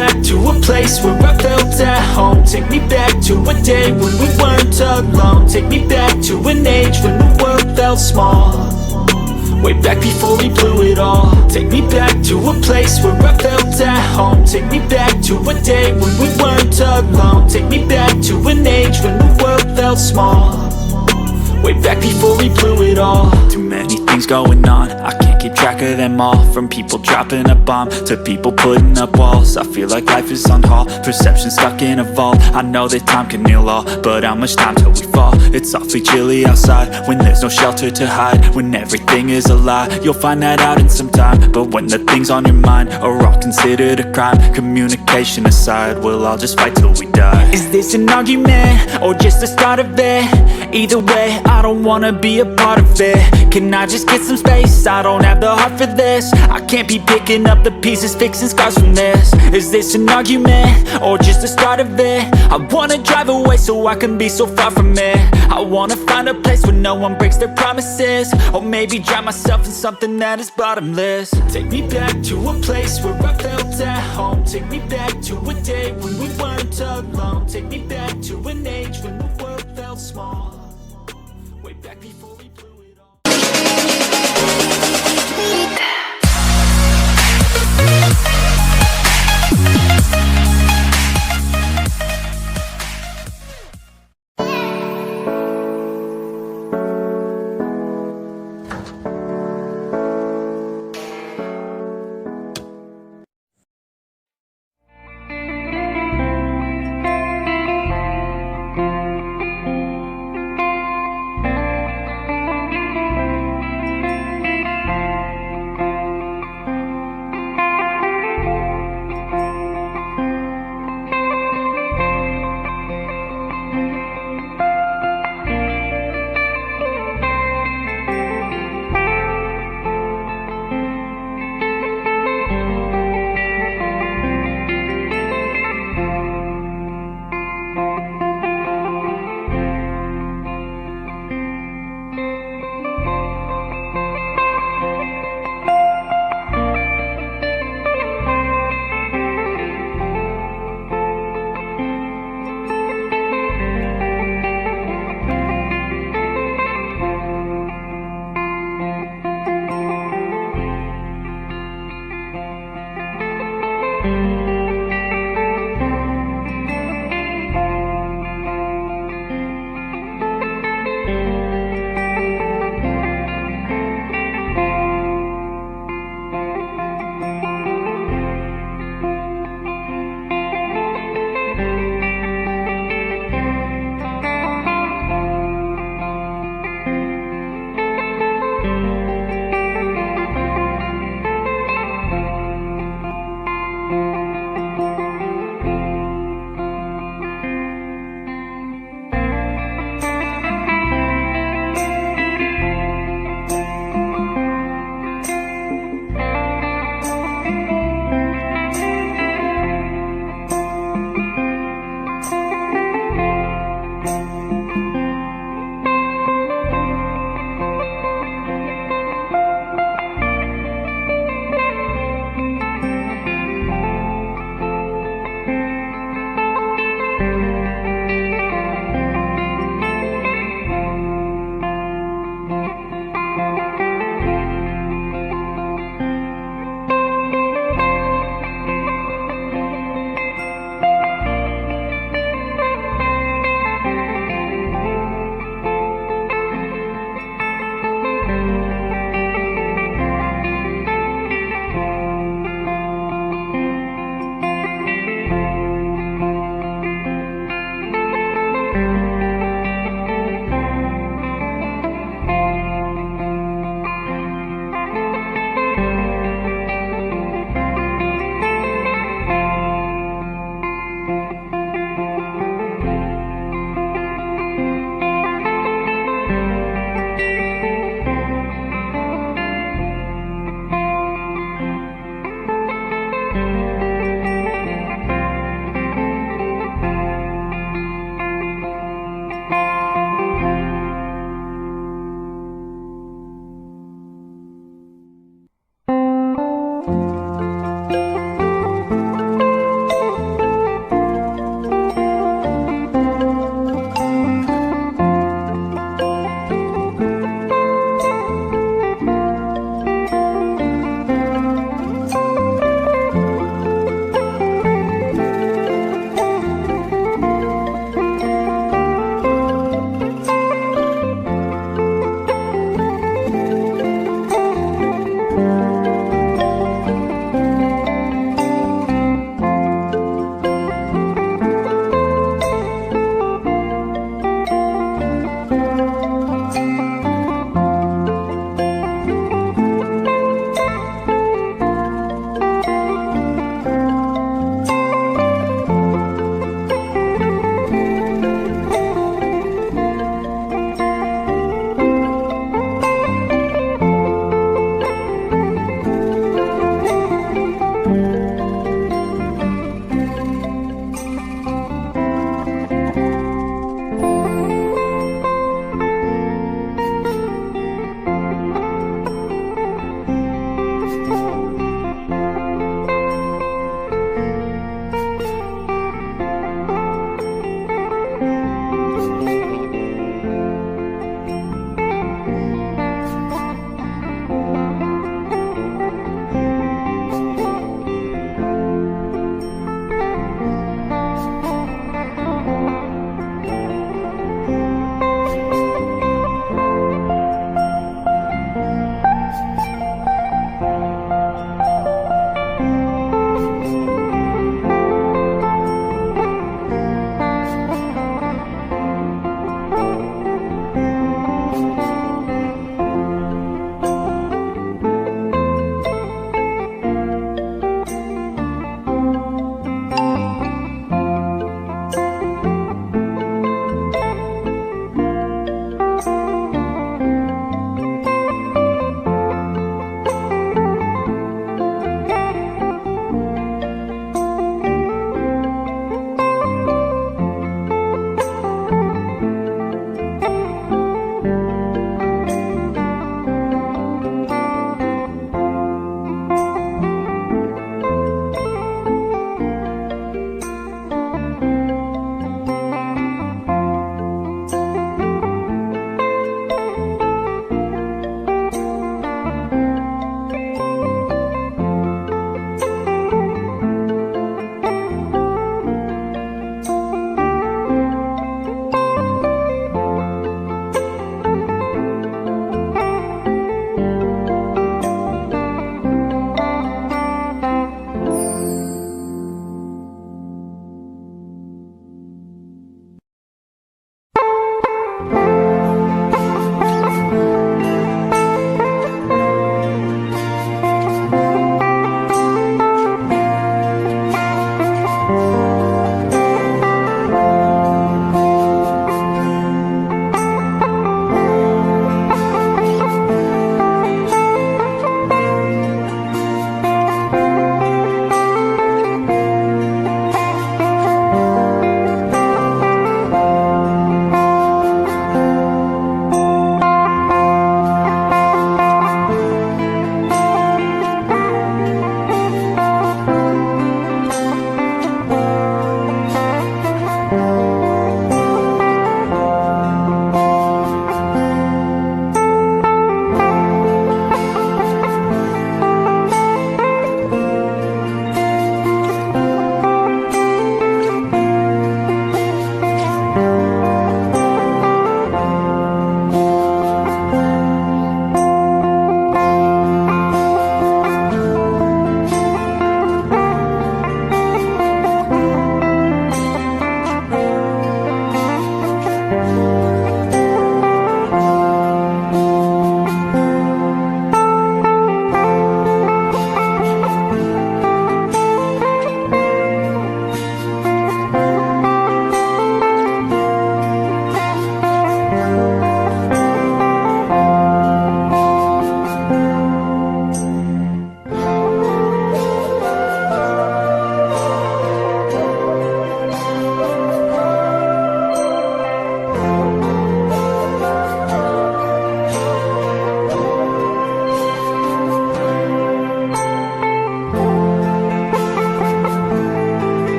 back to a place where I felt at home. Take me back to a day when we weren't alone. Take me back to an age when the world felt small, way back before we blew it all. Take me back to a place where I felt at home. Take me back to a day when we weren't alone. Take me back to an age when the world felt small, way back before we blew it all. Too many things going on, I can't keep track of them all. From people dropping a bomb to people putting up walls. I feel like life is on hold, perception stuck in a vault. I know that time can heal all, but how much time till we fall? It's awfully chilly outside when there's no shelter to hide. When everything is a lie, you'll find that out in some time. But when the things on your mind are all considered a crime, communication aside, we'll all just fight till we die. Is this an argument or just the start of it? Either way, I don't wanna be a part of it. Can I just get some space? I don't have the heart for this. I can't be picking up the pieces, fixing scars from this. Is this an argument or just the start of it? I wanna drive away so I can be so far from it. I wanna find a place where no one breaks their promises, or maybe drown myself in something that is bottomless. Take me back to a place where I felt at home. Take me back to a day when we weren't alone. Take me back to an age when the world felt small, way back before we blew